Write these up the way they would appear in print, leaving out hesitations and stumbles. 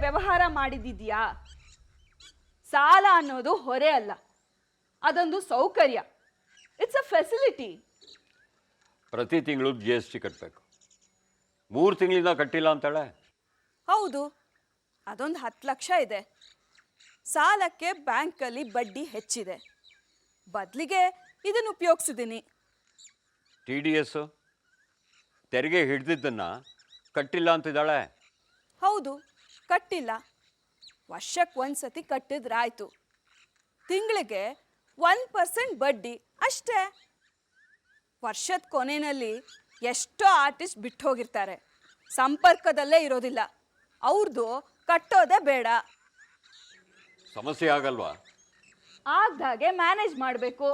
ವ್ಯವಹಾರ ಮಾಡಿದ್ಯಾ? ಸಾಲ ಅನ್ನೋದು ಹೊರೆ ಅಲ್ಲ, ಅದೊಂದು ಸೌಕರ್ಯ. It's a facility. ಪ್ರತಿ ತಿಂಗಳು GST ಕಟ್ಟಬೇಕು. 3 ತಿಂಗಳಿಂದ ಕಟ್ಟಿಲ್ಲ ಅಂತಾಳೆ. ಹೌದು, ಅದೊಂದು 10 ಲಕ್ಷ ಇದೆ. ಸಾಲಕ್ಕೆ ಬ್ಯಾಂಕಲ್ಲಿ ಬಡ್ಡಿ ಹೆಚ್ಚಿದೆ, ಬದಲಿಗೆ ಇದನ್ನು ಉಪಯೋಗಿಸಿದ್ದೀನಿ. TDS ತೆರಿಗೆ ಹಿಡಿದಿದ್ದನ್ನ ಕಟ್ಟಿಲ್ಲ ಅಂತಿದ್ದಾಳೆ. ಹೌದು, ಕಟ್ಟಿಲ್ಲ. ವರ್ಷಕ್ಕೆ ಒಂದ್ಸತಿ ಕಟ್ಟಿದ್ರಾಯ್ತು. ತಿಂಗಳಿಗೆ 1% ಬಡ್ಡಿ ಅಷ್ಟೇ. ವರ್ಷದ ಕೊನೆಯಲ್ಲಿ ಎಷ್ಟೋ ಆರ್ಟಿಸ್ಟ್ ಬಿಟ್ಟು ಹೋಗಿರ್ತಾರೆ, ಸಂಪರ್ಕದಲ್ಲೇ ಇರೋದಿಲ್ಲ. ಅವ್ರದ್ದು ಕಟ್ಟೋದೇ ಬೇಡ. ಸಮಸ್ಯೆ ಆಗಲ್ವಾ? ಆಗ್ದಾಗೆ ಮ್ಯಾನೇಜ್ ಮಾಡಬೇಕು.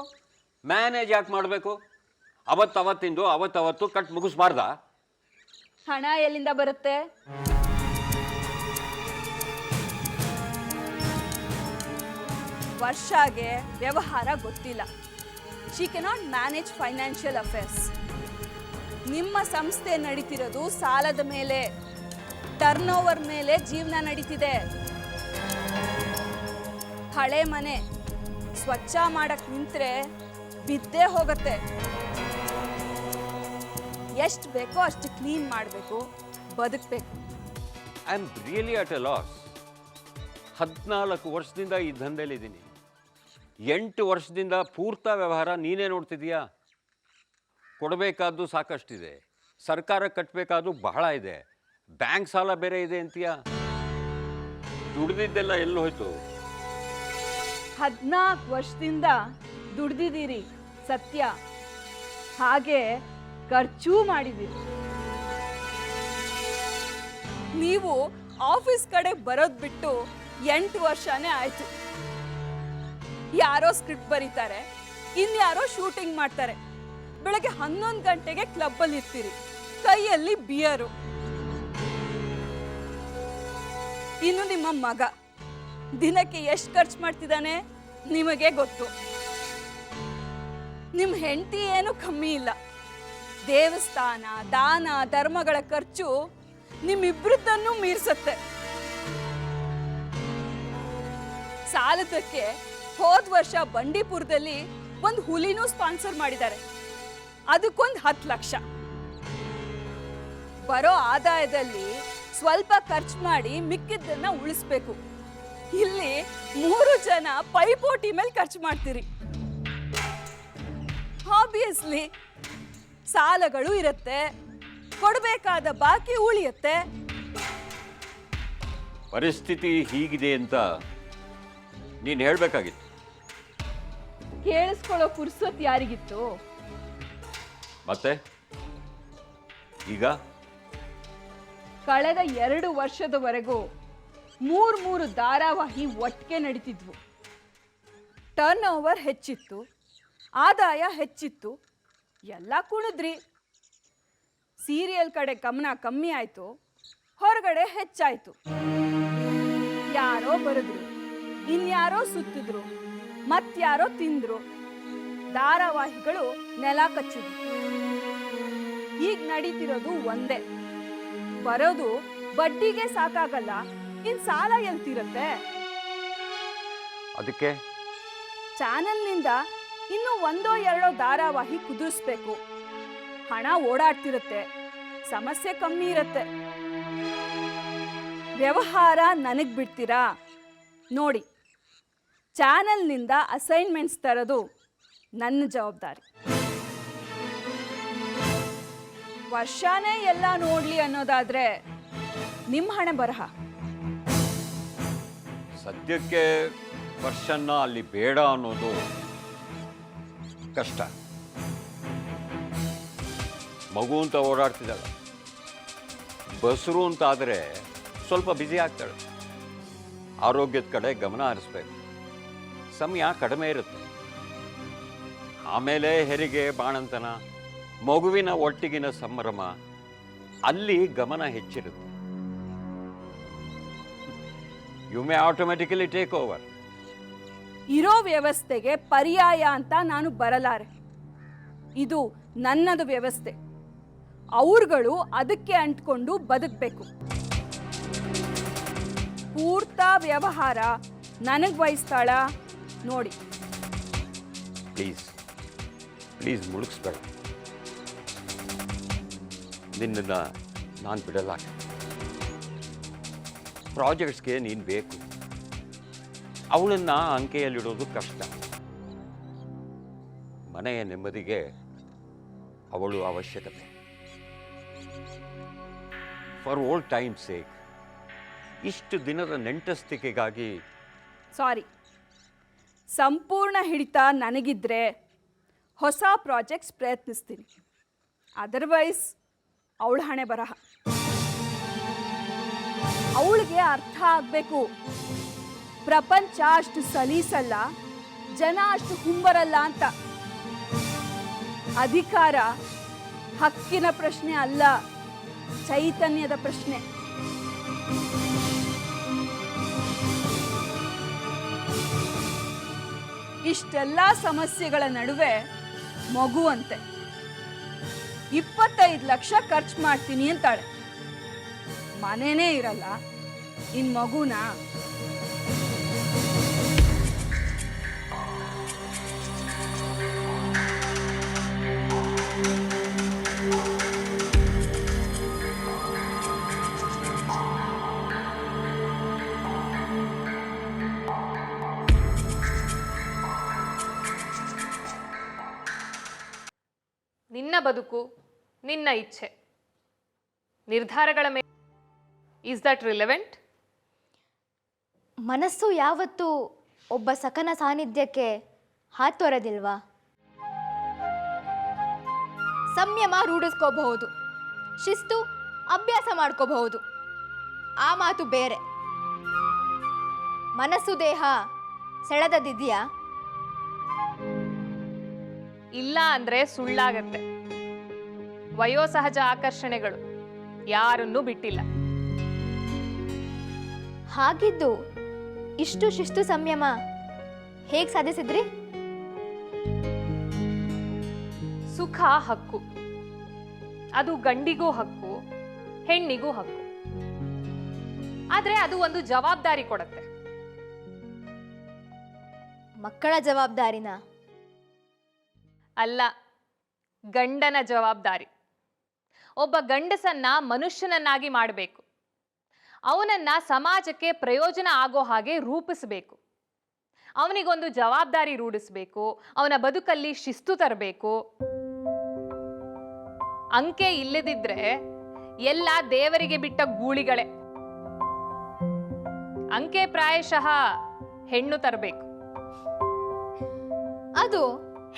ಮ್ಯಾನೇಜ್ ಯಾಕೆ ಮಾಡಬೇಕು? ಅವತ್ತಿಂದು ಅವತ್ತು ಕಟ್ ಮುಗಿಸ್ಬಾರ್ದ? ಹಣ ಎಲ್ಲಿಂದ ಬರುತ್ತೆ? ವರ್ಷಾಗೆ ವ್ಯವಹಾರ ಗೊತ್ತಿಲ್ಲ. She cannot manage financial affairs. ನಿಮ್ಮ ಸಂಸ್ಥೆ ನಡೀತಿರೋದು ಸಾಲದ ಮೇಲೆ, ಟರ್ನ್ ಓವರ್ ಮೇಲೆ ಜೀವನ ನಡೀತಿದೆ. ಹಳೆ ಮನೆ ಸ್ವಚ್ಛ ಮಾಡಕ್ ನಿಂತ್ರೆ ಬಿದ್ದೇ ಹೋಗುತ್ತೆ. ಎಷ್ಟು ಬೇಕೋ ಅಷ್ಟು ಕ್ಲೀನ್ ಮಾಡಬೇಕು, ಬದುಕಬೇಕು. I am really at A loss. 14 ವರ್ಷದಿಂದ ಈ ದಂಧೆಲಿದ್ದೀನಿ. 8 ವರ್ಷದಿಂದ ಪೂರ್ತ ವ್ಯವಹಾರ ನೀನೇ ನೋಡ್ತಿದೀಯಾ. ಕೊಡಬೇಕಾದ್ದು ಸಾಕಷ್ಟಿದೆ, ಸರ್ಕಾರ ಕಟ್ಟಬೇಕಾದ್ದು ಬಹಳ ಇದೆ, ಬ್ಯಾಂಕ್ ಸಾಲ ಬೇರೆ ಇದೆ ಅಂತೀಯಾ. ದುಡ್ದಿದ್ದೆಲ್ಲ ಎಲ್ಲಿ ಹೋಯ್ತು? 14 ವರ್ಷದಿಂದ ದುಡ್ದಿದ್ದೀರಿ ಸತ್ಯ, ಹಾಗೆ ಖರ್ಚು ಮಾಡಿದ್ದೀರಿ. ನೀವು ಆಫೀಸ್ ಕಡೆ ಬರೋದು ಬಿಟ್ಟು 8 ವರ್ಷನೇ ಆಯ್ತು. ಯಾರೋ ಸ್ಕ್ರಿಪ್ಟ್ ಬರೀತಾರೆ, ಇನ್ಯಾರೋ ಶೂಟಿಂಗ್ ಮಾಡ್ತಾರೆ. ಬೆಳಗ್ಗೆ 11 ಗಂಟೆಗೆ ಕ್ಲಬ್ಬಲ್ಲಿ ಇರ್ತೀರಿ, ಕೈಯಲ್ಲಿ ಬಿಯರು. ಇನ್ನು ನಿಮ್ಮ ಮಗ ದಿನಕ್ಕೆ ಎಷ್ಟು ಖರ್ಚು ಮಾಡ್ತಿದ್ದಾನೆ ನಿಮಗೆ ಗೊತ್ತು. ನಿಮ್ಮ ಹೆಂಡತಿ ಏನು ಕಮ್ಮಿ ಇಲ್ಲ. ದೇವಸ್ಥಾನ, ದಾನ, ಧರ್ಮಗಳ ಖರ್ಚು ನಿಮ್ಮಿಬ್ರದ್ದನ್ನು ಮೀರ್ಸತ್ತೆ. ಸಾಲದಕ್ಕೆ ಹೋದ ವರ್ಷ ಬಂಡೀಪುರದಲ್ಲಿ ಒಂದು ಹುಲಿನೂ ಸ್ಪಾನ್ಸರ್ ಮಾಡಿದ್ದಾರೆ. ಅದಕ್ಕೊಂದು 10 ಲಕ್ಷ. ಬರೋ ಆದಾಯದಲ್ಲಿ ಸ್ವಲ್ಪ ಖರ್ಚು ಮಾಡಿ ಮಿಕ್ಕಿದ್ದನ್ನ ಉಳಿಸ್ಬೇಕು. ಇಲ್ಲಿ 3 ಜನ ಪೈಪೋಟಿ ಮೇಲೆ ಖರ್ಚು ಮಾಡ್ತೀರಿ. ಆಬ್ವಿಯಸ್ಲಿ ಸಾಲಗಳು ಇರುತ್ತೆ, ಕೊಡಬೇಕಾದ ಬಾಕಿ ಉಳಿಯುತ್ತೆ. ಪರಿಸ್ಥಿತಿ ಹೀಗಿದೆ ಅಂತ ನೀನು ಹೇಳಬೇಕಾಗಿತ್ತು. ಕೇಳಿಸ್ಕೊಳ್ಳೋ ಪುರ್ಸೊತ್ ಯಾರಿಗಿತ್ತು? ಮತ್ತೆ ಈಗ ಕಳೆದ 2 ವರ್ಷದವರೆಗೂ 3 ಧಾರಾವಾಹಿ ಒಟ್ಟಿಗೆ ನಡೀತಿದ್ವು. ಟರ್ನ್ ಓವರ್ ಹೆಚ್ಚಿತ್ತು, ಆದಾಯ ಹೆಚ್ಚಿತ್ತು, ಎಲ್ಲ ಕುಣಿದ್ರಿ. ಸೀರಿಯಲ್ ಕಡೆ ಗಮನ ಕಮ್ಮಿ ಆಯಿತು, ಹೊರಗಡೆ ಹೆಚ್ಚಾಯಿತು. ಯಾರೋ ಬರೆದ್ರು, ಇನ್ಯಾರೋ ಸುತ್ತಿದ್ರು, ಮತ್ಯಾರೋ ತಿಂದ್ರು. ಧಾರಾವಾಹಿಗಳು ನೆಲ ಕಚ್ಚಿದ್ರು. ಈಗ ನಡೀತಿರೋದು ಒಂದೇ. ಬರೋದು ಬಡ್ಡಿಗೆ ಸಾಕಾಗಲ್ಲ, ಇನ್ ಸಾಲ ಎಲ್ತಿರತ್ತೆ. ಅದಕ್ಕೆ ಚಾನೆಲ್ನಿಂದ ಇನ್ನೂ 1-2 ಧಾರಾವಾಹಿ ಕುದಿಸ್ಬೇಕು. ಹಣ ಓಡಾಡ್ತಿರುತ್ತೆ, ಸಮಸ್ಯೆ ಕಮ್ಮಿ ಇರುತ್ತೆ. ವ್ಯವಹಾರ ನನಗೆ ಬಿಡ್ತೀರಾ? ನೋಡಿ, ಚಾನೆಲ್ನಿಂದ ಅಸೈನ್ಮೆಂಟ್ಸ್ ತರೋದು ನನ್ನ ಜವಾಬ್ದಾರಿ. ವರ್ಷನೇ ಎಲ್ಲ ನೋಡ್ಲಿ ಅನ್ನೋದಾದ್ರೆ ನಿಮ್ಮ ಹಣೆ ಬರಹ. ಸದ್ಯಕ್ಕೆ ವರ್ಷನ್ನ ಅಲ್ಲಿ ಬೇಡ ಅನ್ನೋದು ಕಷ್ಟ. ಮಗು ಅಂತ ಓಡಾಡ್ತಿದ್ದಾಳೆ, ಬಸರು ಅಂತಾದರೆ ಸ್ವಲ್ಪ ಬ್ಯುಸಿ ಆಗ್ತಾಳೆ. ಆರೋಗ್ಯದ ಕಡೆ ಗಮನ ಹರಿಸ್ಬೇಕು. ಸಮಯ ಕಡಿಮೆ ಇರುತ್ತೆ. ಆಮೇಲೆ ಹೆರಿಗೆ, ಬಾಣಂತನ, ಮಗುವಿನ ಒಟ್ಟಿಗಿನ ಸಂಭ್ರಮ, ಅಲ್ಲಿ ಗಮನ ಹೆಚ್ಚಿರುತ್ತೆ. You may automatically take over. ಇರೋ ವ್ಯವಸ್ಥೆಗೆ ಪರ್ಯಾಯ ಅಂತ ನಾನು ಬರಲಾರೆ. ಇದು ನನ್ನದು ವ್ಯವಸ್ಥೆ. ಅವ್ರುಗಳು ಅದಕ್ಕೆ ಅಂಟ್ಕೊಂಡು ಬದುಕಬೇಕು. ಪೂರ್ತ ವ್ಯವಹಾರ ನನಗೆ ವಹಿಸ್ತಾಳ ನೋಡಿ. ಪ್ಲೀಸ್ ಪ್ಲೀಸ್ ಮುಳುಗಿಸ್ಬೇಡ. ನಿನ್ನನ್ನು ನಾನು ಬಿಡಲ್ಲ. ಪ್ರಾಜೆಕ್ಟ್ಸ್ಗೆ ನೀನು ಬೇಕು. ಅವಳನ್ನು ಅಂಕೆಯಲ್ಲಿಡೋದು ಕಷ್ಟ. ಮನೆಯ ನೆಮ್ಮದಿಗೆ ಅವಳು ಅವಶ್ಯಕತೆ. ಫಾರ್ ಓಲ್ಡ್ ಟೈಮ್ ಸೇಕ್, ಇಷ್ಟು ದಿನದ ನೆಂಟಸ್ತಿಕೆಗಾಗಿ. ಸಾರಿ, ಸಂಪೂರ್ಣ ಹಿಡಿತ ನನಗಿದ್ರೆ ಹೊಸ ಪ್ರಾಜೆಕ್ಟ್ಸ್ ಪ್ರಯತ್ನಿಸ್ತೀನಿ. ಅದರ್ವೈಸ್ ಅವಳ ಹಣೆ ಬರಹ. ಅವಳಿಗೆ ಅರ್ಥ ಆಗಬೇಕು, ಪ್ರಪಂಚ ಅಷ್ಟು ಸಲೀಸಲ್ಲ, ಜನ ಅಷ್ಟು ಹುಂಬರಲ್ಲ ಅಂತ. ಅಧಿಕಾರ ಹಕ್ಕಿನ ಪ್ರಶ್ನೆ ಅಲ್ಲ, ಚೈತನ್ಯದ ಪ್ರಶ್ನೆ. ಇಷ್ಟೆಲ್ಲ ಸಮಸ್ಯೆಗಳ ನಡುವೆ ಮಗು ಅಂತೆ 25 ಲಕ್ಷ ಖರ್ಚು ಮಾಡ್ತೀನಿ ಅಂತಾಳೆ. ಮನೇನೇ ಇರಲ್ಲ, ಇನ್ ಮಗುನ? ನಿನ್ನ ಬದುಕು, ನಿನ್ನ ಇಚ್ಛೆ, ನಿರ್ಧಾರಗಳ ಮೇಲೆ ಈಸ್ ದಟ್ ರಿಲೆವೆಂಟ್? ಮನಸ್ಸು ಯಾವತ್ತೂ ಒಬ್ಬ ಸಖನ ಸಾನ್ನಿಧ್ಯಕ್ಕೆ ಹಾತೊರೆದಿಲ್ವಾ? ಸಂಯಮ ರೂಢಿಸ್ಕೋಬಹುದು, ಶಿಸ್ತು ಅಭ್ಯಾಸ ಮಾಡ್ಕೋಬಹುದು. ಆ ಮಾತು ಬೇರೆ. ಮನಸ್ಸು ದೇಹ ಸೆಳೆದದಿದೆಯಾ? ಇಲ್ಲ ಅಂದ್ರೆ ಸುಳ್ಳಾಗತ್ತೆ. ವಯೋಸಹಜ ಆಕರ್ಷಣೆಗಳು ಯಾರನ್ನೂ ಬಿಟ್ಟಿಲ್ಲ. ಹಾಗಿದ್ದು ಇಷ್ಟು ಶಿಸ್ತು ಸಂಯಮ ಹೇಗೆ ಸಾಧಿಸಿದ್ರಿ? ಸುಖ ಹಕ್ಕು. ಅದು ಗಂಡಿಗೂ ಹಕ್ಕು, ಹೆಣ್ಣಿಗೂ ಹಕ್ಕು. ಆದ್ರೆ ಅದು ಒಂದು ಜವಾಬ್ದಾರಿ ಕೊಡುತ್ತೆ. ಮಕ್ಕಳ ಜವಾಬ್ದಾರಿನ? ಅಲ್ಲ, ಗಂಡನ ಜವಾಬ್ದಾರಿ. ಒಬ್ಬ ಗಂಡಸನ್ನ ಮನುಷ್ಯನನ್ನಾಗಿ ಮಾಡಬೇಕು. ಅವನನ್ನ ಸಮಾಜಕ್ಕೆ ಪ್ರಯೋಜನ ಆಗೋ ಹಾಗೆ ರೂಪಿಸಬೇಕು. ಅವನಿಗೊಂದು ಜವಾಬ್ದಾರಿ ರೂಢಿಸಬೇಕು. ಅವನ ಬದುಕಲ್ಲಿ ಶಿಸ್ತು ತರಬೇಕು. ಅಂಕೆ ಇಲ್ಲದಿದ್ರೆ ಎಲ್ಲ ದೇವರಿಗೆ ಬಿಟ್ಟ ಗೂಳಿಗಳೇ. ಅಂಕೆ ಪ್ರಾಯಶಃ ಹೆಣ್ಣು ತರಬೇಕು. ಅದು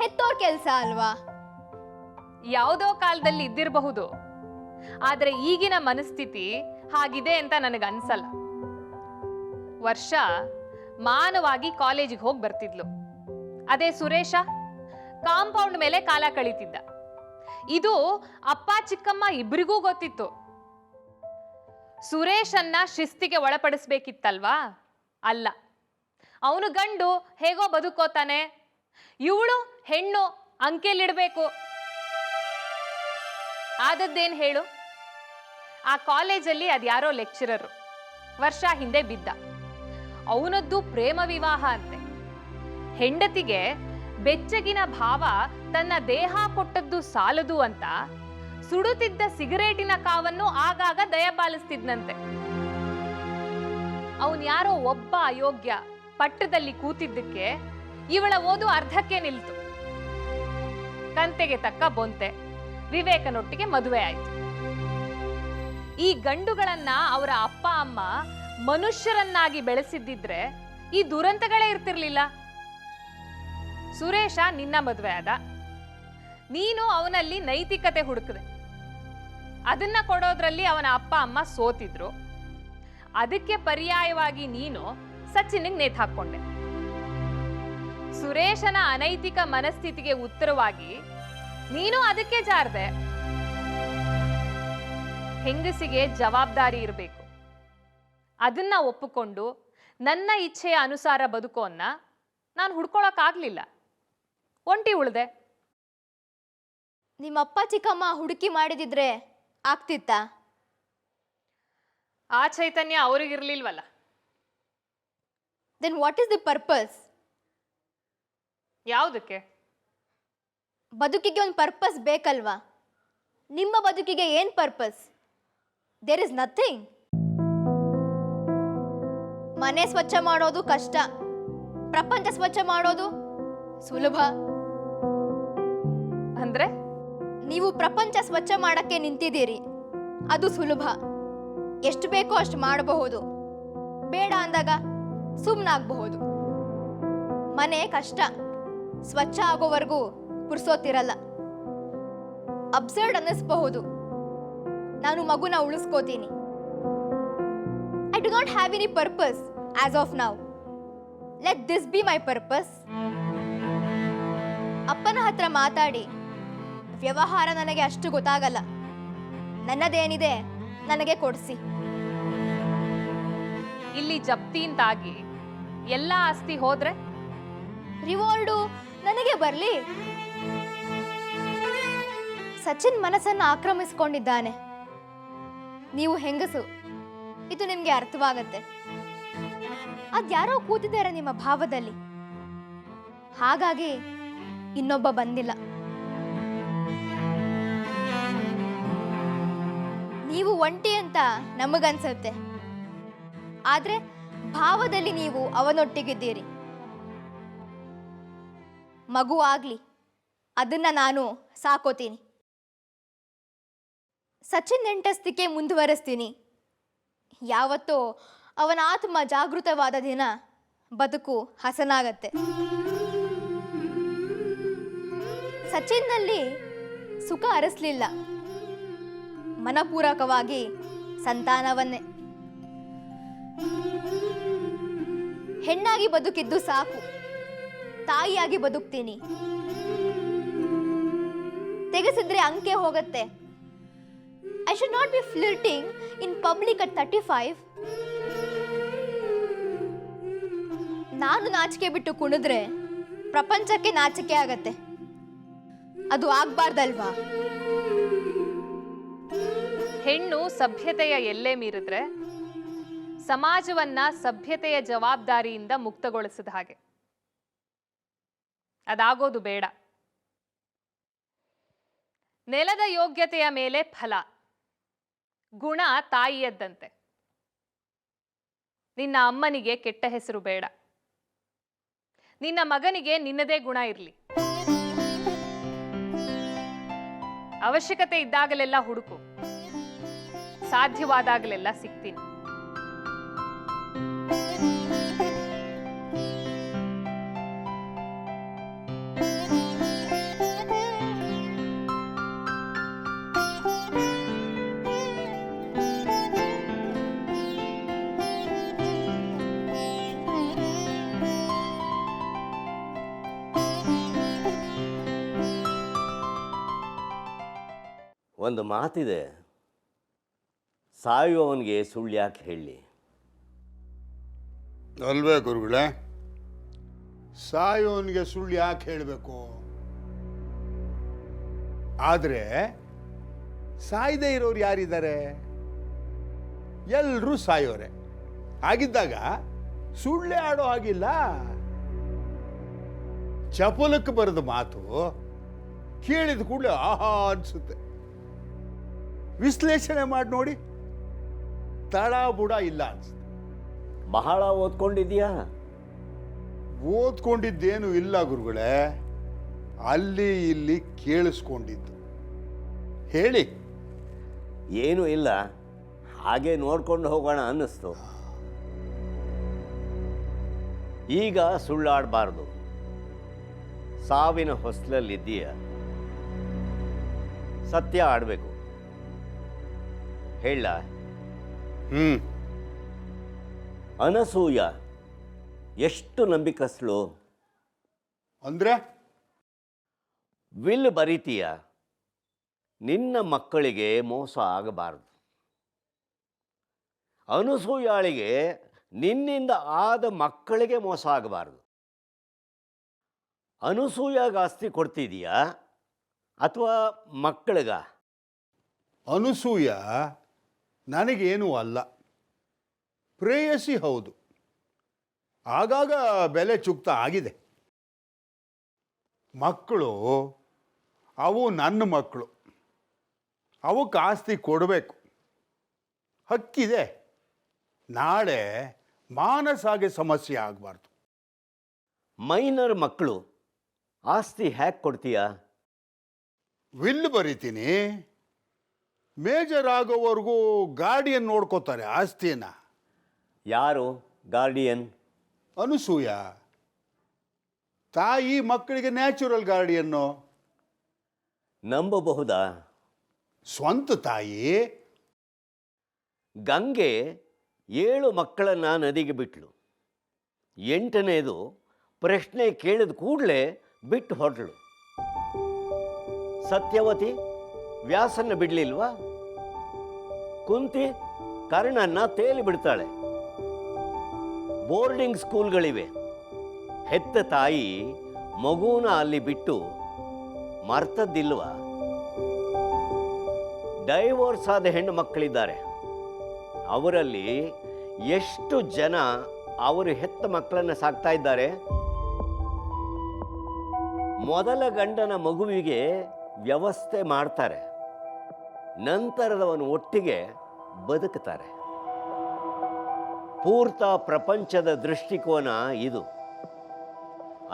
ಹೆತ್ತೋರ್ ಕೆಲಸ ಅಲ್ವಾ? ಯಾವುದೋ ಕಾಲದಲ್ಲಿ ಇದ್ದಿರಬಹುದು. ಆದರೆ ಈಗಿನ ಮನಸ್ಥಿತಿ ಹಾಗಿದೆ ಅಂತ ನನಗೆ ಅನ್ಸಲ್ಲ. ವರ್ಷ ಮಾನವಾಗಿ ಕಾಲೇಜಿಗೆ ಹೋಗಿ ಬರ್ತಿದ್ಲು. ಅದೇ ಸುರೇಶ ಕಾಂಪೌಂಡ್ ಮೇಲೆ ಕಾಲ ಕಳೀತಿದ್ದ. ಇದು ಅಪ್ಪ ಚಿಕ್ಕಮ್ಮ ಇಬ್ಬರಿಗೂ ಗೊತ್ತಿತ್ತು. ಸುರೇಶನ್ನ ಶಿಸ್ತಿಗೆ ಒಳಪಡಿಸ್ಬೇಕಿತ್ತಲ್ವಾ? ಅಲ್ಲ, ಅವನು ಗಂಡು ಹೇಗೋ ಬದುಕೋತಾನೆ, ಇವಳು ಹೆಣ್ಣು ಅಂಕೆಲಿಡಬೇಕು. ಆದದ್ದೇನು ಹೇಳು? ಆ ಕಾಲೇಜಲ್ಲಿ ಅದ್ಯಾರೋ ಲೆಕ್ಚರರು ವರ್ಷ ಹಿಂದೆ ಬಿದ್ದ. ಅವನದ್ದು ಪ್ರೇಮ ವಿವಾಹ ಅಂತೆ. ಹೆಂಡತಿಗೆ ಬೆಚ್ಚಗಿನ ಭಾವ ತನ್ನ ದೇಹ ಕೊಟ್ಟದ್ದು ಸಾಲದು ಅಂತ ಸುಡುತ್ತಿದ್ದ ಸಿಗರೇಟಿನ ಕಾವನ್ನು ಆಗಾಗ ದಯಪಾಲಿಸ್ತಿದ್ನಂತೆ. ಅವನ್ಯಾರೋ ಒಬ್ಬ ಅಯೋಗ್ಯ ಪಟ್ಟದಲ್ಲಿ ಕೂತಿದ್ದಕ್ಕೆ ಇವಳ ಓದು ಅರ್ಧಕ್ಕೆ ನಿಲ್ತು. ಕಂತೆಗೆ ತಕ್ಕ ಬೊಂತೆ, ವಿವೇಕನೊಟ್ಟಿಗೆ ಮದುವೆ ಆಯಿತು. ಈ ಗಂಡುಗಳನ್ನ ಅವರ ಅಪ್ಪ ಅಮ್ಮ ಮನುಷ್ಯರನ್ನಾಗಿ ಬೆಳೆಸಿದ್ದಿದ್ರೆ ಈ ದುರಂತಗಳೇ ಇರ್ತಿರ್ಲಿಲ್ಲ. ಸುರೇಶ ನಿನ್ನ ಮದುವೆ ಆದ, ನೀನು ಅವನಲ್ಲಿ ನೈತಿಕತೆ ಹುಡುಕದೆ. ಅದನ್ನ ಕೊಡೋದ್ರಲ್ಲಿ ಅವನ ಅಪ್ಪ ಅಮ್ಮ ಸೋತಿದ್ರು. ಅದಕ್ಕೆ ಪರ್ಯಾಯವಾಗಿ ನೀನು ಸಚಿನ್ಗೆ ನೇತು ಹಾಕೊಂಡೆ. ಸುರೇಶನ ಅನೈತಿಕ ಮನಸ್ಥಿತಿಗೆ ಉತ್ತರವಾಗಿ ನೀನು ಅದಕ್ಕೆ ಜಾರದೆ. ಹೆಂಗಸಿಗೆ ಜವಾಬ್ದಾರಿ ಇರಬೇಕು. ಅದನ್ನ ಒಪ್ಪಿಕೊಂಡು ನನ್ನ ಇಚ್ಛೆಯ ಅನುಸಾರ ಬದುಕೋನ್ನ ನಾನು ಹುಡ್ಕೊಳಕ್ಕಾಗ್ಲಿಲ್ಲ. ಒಂಟಿ ಉಳ್ದೆ. ನಿಮ್ಮಪ್ಪ ಚಿಕ್ಕಮ್ಮ ಹುಡುಕಿ ಮಾಡಿದಿದ್ರೆ ಆಗ್ತಿತ್ತಾ? ಆ ಚೈತನ್ಯ ಅವ್ರಿಗಿರ್ಲಿಲ್ವಲ್ಲ. Then what is the purpose? ಯಾವುದಕ್ಕೆ? ಬದುಕಿಗೆ ಒಂದು ಪರ್ಪಸ್ ಬೇಕಲ್ವಾ? ನಿಮ್ಮ ಬದುಕಿಗೆ ಏನು ಪರ್ಪಸ್? There is nothing. ಮನೆ ಸ್ವಚ್ಛ ಮಾಡೋದು ಕಷ್ಟ, ಪ್ರಪಂಚ ಸ್ವಚ್ಛ ಮಾಡೋದು ಸುಲಭ. ಅಂದ್ರೆ ನೀವು ಪ್ರಪಂಚ ಸ್ವಚ್ಛ ಮಾಡಕ್ಕೆ ನಿಂತಿದ್ದೀರಿ, ಅದು ಸುಲಭ. ಎಷ್ಟು ಬೇಕೋ ಅಷ್ಟು ಮಾಡಬಹುದು, ಬೇಡ ಅಂದಾಗ ಸುಮ್ಮನಾಗಬಹುದು. ಮನೆ ಕಷ್ಟ, ಸ್ವಚ್ಛ ಆಗೋವರೆಗೂ ಪುರ್ಸೋತಿರಲ್ಲ. ಅಬ್ಸರ್ಡ್ ಅನ್ನಿಸ್ಬಹುದು, ನಾನು ಮಗುನ ಉಳಿಸ್ಕೋತೀನಿ. I do not have any purpose as of now. Let this be my purpose. ಅಪ್ಪನ ಹತ್ರ ಮಾತಾಡಿ. ವ್ಯವಹಾರ ನನಗೆ ಅಷ್ಟು ಗೊತ್ತಾಗಲ್ಲ, ನನ್ನದೇನಿದೆ ನನಗೆ ಕೊಡಿಸಿ. ಇಲ್ಲಿ ಜಪ್ತಿ ಅಂತಾಗಿ ಎಲ್ಲ ಆಸ್ತಿ ಹೋದ್ರೆ ರಿವಾರ್ಡು ನನಗೆ ಬರಲಿ. ಸಚಿನ್ ಮನಸ್ಸನ್ನು ಆಕ್ರಮಿಸಿಕೊಂಡಿದ್ದಾನೆ. ನೀವು ಹೆಂಗಸು, ಇದು ನಿಮ್ಗೆ ಅರ್ಥವಾಗತ್ತೆ. ಅದ್ಯಾರೋ ಕೂತಿದ್ದಾರೆ ನಿಮ್ಮ ಭಾವದಲ್ಲಿ, ಹಾಗಾಗಿ ಇನ್ನೊಬ್ಬ ಬಂದಿಲ್ಲ. ನೀವು ಒಂಟಿ ಅಂತ ನಮಗನ್ಸುತ್ತೆ, ಆದ್ರೆ ಭಾವದಲ್ಲಿ ನೀವು ಅವನೊಟ್ಟಿಗಿದ್ದೀರಿ. ಮಗು ಆಗ್ಲಿ, ಅದನ್ನ ನಾನು ಸಾಕೋತೀನಿ. ಸಚಿನ್ ನೆಂಟಸ್ತಿಕೆ ಮುಂದುವರಿಸ್ತೀನಿ. ಯಾವತ್ತೋ ಅವನ ಆತ್ಮ ಜಾಗೃತವಾದ ದಿನ ಬದುಕು ಹಸನಾಗತ್ತೆ. ಸಚಿನ್ನಲ್ಲಿ ಸುಖ ಅರಸಲಿಲ್ಲ, ಮನಪೂರಕವಾಗಿ ಸಂತಾನವನ್ನೇ. ಹೆಣ್ಣಾಗಿ ಬದುಕಿದ್ದು ಸಾಕು, ತಾಯಿಯಾಗಿ ಬದುಕ್ತೀನಿ. ತೆಗೆಸಿದ್ರೆ ಅಂಕೆ ಹೋಗತ್ತೆ. I should not be flirting in public at 35. ನಾನು ನಾಚಿಕೆ ಬಿಟ್ಟು ಕುಣಿದ್ರೆ ಪ್ರಪಂಚಕ್ಕೆ ನಾಚಿಕೆ ಆಗತ್ತೆ. ಅದು ಆಗ್ಬಾರ್ದಲ್ವಾ? ಹೆಣ್ಣು ಸಭ್ಯತೆಯ ಎಲ್ಲೆ ಮೀರಿದ್ರೆ ಸಮಾಜವನ್ನ ಸಭ್ಯತೆಯ ಜವಾಬ್ದಾರಿಯಿಂದ ಮುಕ್ತಗೊಳಿಸಿದ ಹಾಗೆ. ಅದಾಗೋದು ಬೇಡ. ನೆಲದ ಯೋಗ್ಯತೆಯ ಮೇಲೆ ಫಲ. ಗುಣ ತಾಯಿಯದ್ದಂತೆ. ನಿನ್ನ ಅಮ್ಮನಿಗೆ ಕೆಟ್ಟ ಹೆಸರು ಬೇಡ. ನಿನ್ನ ಮಗನಿಗೆ ನಿನ್ನದೇ ಗುಣ ಇರಲಿ. ಅವಶ್ಯಕತೆ ಇದ್ದಾಗಲೆಲ್ಲ ಹುಡುಕು, ಸಾಧ್ಯವಾದಾಗಲೆಲ್ಲ ಸಿಗ್ತೀನಿ. ಒಂದು ಮಾತಿದೆ, ಸಾಯುವವನಿಗೆ ಸುಳ್ಳು ಯಾಕೆ ಹೇಳಿ? ಅಲ್ವೇ ಗುರುಗಳೇ, ಸಾಯೋನಿಗೆ ಸುಳ್ಳು ಯಾಕೆ ಹೇಳಬೇಕು? ಆದರೆ ಸಾಯದೇ ಇರೋರು ಯಾರಿದ್ದಾರೆ? ಎಲ್ಲರೂ ಸಾಯೋರೆ. ಹಾಗಿದ್ದಾಗ ಸುಳ್ಳೇ ಆಡೋ ಹಾಗಿಲ್ಲ. ಚಪಲಕ್ಕೆ ಬರೆದ ಮಾತು ಕೇಳಿದ ಕೂಡಲೇ ಆಹಾ ಅನಿಸುತ್ತೆ. ವಿಶ್ಲೇಷಣೆ ಮಾಡಿ ನೋಡಿ, ತಳ ಬುಡ ಇಲ್ಲ ಅನ್ಸುತ್ತೆ. ಬಹಳ ಓದ್ಕೊಂಡಿದ್ಯಾ? ಓದ್ಕೊಂಡಿದ್ದೇನು ಇಲ್ಲ ಗುರುಗಳೇ, ಅಲ್ಲಿ ಇಲ್ಲಿ ಕೇಳಿಸ್ಕೊಂಡಿದ್ದು. ಹೇಳಿ. ಏನೂ ಇಲ್ಲ, ಹಾಗೆ ನೋಡ್ಕೊಂಡು ಹೋಗೋಣ ಅನ್ನಿಸ್ತು. ಈಗ ಸುಳ್ಳಾಡಬಾರ್ದು. ಸಾವಿನ ಹೊಸ್ಲಲ್ಲಿದ್ದೀಯ, ಸತ್ಯ ಆಡಬೇಕು. ಹೇಳ. ಅನಸೂಯ ಎಷ್ಟು ನಂಬಿಕಸ್ಳು ಅಂದ್ರೆ? ವಿಲ್ ಬರಿತೀಯ, ನಿನ್ನ ಮಕ್ಕಳಿಗೆ ಮೋಸ ಆಗಬಾರದು. ಅನಸೂಯಾಳಿಗೆ ನಿನ್ನಿಂದ ಆದ ಮಕ್ಕಳಿಗೆ ಮೋಸ ಆಗಬಾರ್ದು. ಅನಸೂಯಾಗ ಆಸ್ತಿ ಕೊಡ್ತಿದೀಯಾ ಅಥವಾ ಮಕ್ಕಳಿಗ? ಅನಸೂಯ ನನಗೇನೂ ಅಲ್ಲ, ಪ್ರೇಯಸಿ ಹೌದು. ಆಗಾಗ ಬೆಲೆ ಚುಕ್ತ ಆಗಿದೆ. ಮಕ್ಕಳು ಅವು ನನ್ನ ಮಕ್ಕಳು, ಅವಕ್ಕೆ ಆಸ್ತಿ ಕೊಡಬೇಕು, ಹಕ್ಕಿದೆ. ನಾಳೆ ಮಾನಸಾಗೆ ಸಮಸ್ಯೆ ಆಗಬಾರ್ದು. ಮೈನರ್ ಮಕ್ಕಳು ಆಸ್ತಿ ಹ್ಯಾಕ್ ಕೊಡ್ತೀಯಾ? ವಿಲ್ ಬರಿತೀನಿ. ಮೇಜರ್ ಆಗೋವರೆಗೂ ಗಾರ್ಡಿಯನ್ ನೋಡ್ಕೋತಾರೆ ಆಸ್ತಿನ. ಯಾರು ಗಾರ್ಡಿಯನ್? ಅನಸೂಯ. ತಾಯಿ ಮಕ್ಕಳಿಗೆ ನ್ಯಾಚುರಲ್ ಗಾರ್ಡಿಯನ್ನು. ನಂಬಬಹುದಾ? ಸ್ವಂತ ತಾಯಿ. ಗಂಗೆ 7 ಮಕ್ಕಳನ್ನು ನದಿಗೆ ಬಿಟ್ಲು. 8ನೇದು ಪ್ರಶ್ನೆ ಕೇಳಿದ ಕೂಡಲೇ ಬಿಟ್ಟು ಹೊರಟಳು. ಸತ್ಯವತಿ ವ್ಯಾಸನ್ನ ಬಿಡಲಿಲ್ವಾ? ಕುಂತಿ ಕರ್ಣನ್ನ ತೇಲಿ ಬಿಡ್ತಾಳೆ. ಬೋರ್ಡಿಂಗ್ ಸ್ಕೂಲ್ಗಳಿವೆ. ಹೆತ್ತ ತಾಯಿ ಮಗುನ ಅಲ್ಲಿ ಬಿಟ್ಟು ಮರ್ತದ್ದಿಲ್ವಾ? ಡೈವೋರ್ಸ್ ಆದ ಹೆಣ್ಣು ಮಕ್ಕಳಿದ್ದಾರೆ. ಅವರಲ್ಲಿ ಎಷ್ಟು ಜನ ಅವರು ಹೆತ್ತ ಮಕ್ಕಳನ್ನು ಸಾಕ್ತಾ ಇದ್ದಾರೆ? ಮೊದಲ ಗಂಡನ ಮಗುವಿಗೆ ವ್ಯವಸ್ಥೆ ಮಾಡ್ತಾರೆ, ನಂತರದವನು ಒಟ್ಟಿಗೆ ಬದುಕುತ್ತಾರೆ. ಪೂರ್ತ ಪ್ರಪಂಚದ ದೃಷ್ಟಿಕೋನ ಇದು.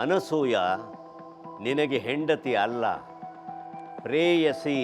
ಅನಸೂಯ ನಿನಗೆ ಹೆಂಡತಿ ಅಲ್ಲ, ಪ್ರೇಯಸಿ.